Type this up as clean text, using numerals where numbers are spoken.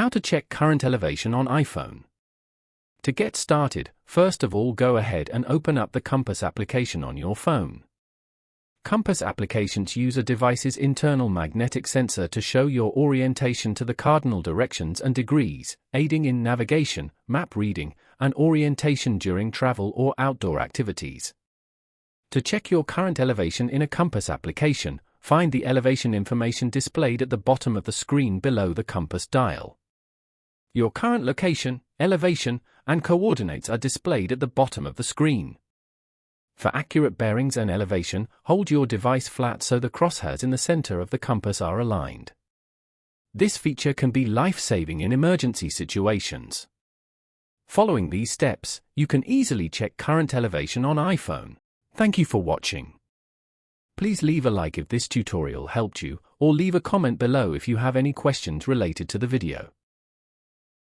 How to check current elevation on iPhone. To get started, first of all go ahead and open up the Compass application on your phone. Compass applications use a device's internal magnetic sensor to show your orientation to the cardinal directions and degrees, aiding in navigation, map reading, and orientation during travel or outdoor activities. To check your current elevation in a Compass application, find the elevation information displayed at the bottom of the screen below the compass dial. Your current location, elevation, and coordinates are displayed at the bottom of the screen. For accurate bearings and elevation, hold your device flat so the crosshairs in the center of the compass are aligned. This feature can be life-saving in emergency situations. Following these steps, you can easily check current elevation on iPhone. Thank you for watching. Please leave a like if this tutorial helped you, or leave a comment below if you have any questions related to the video.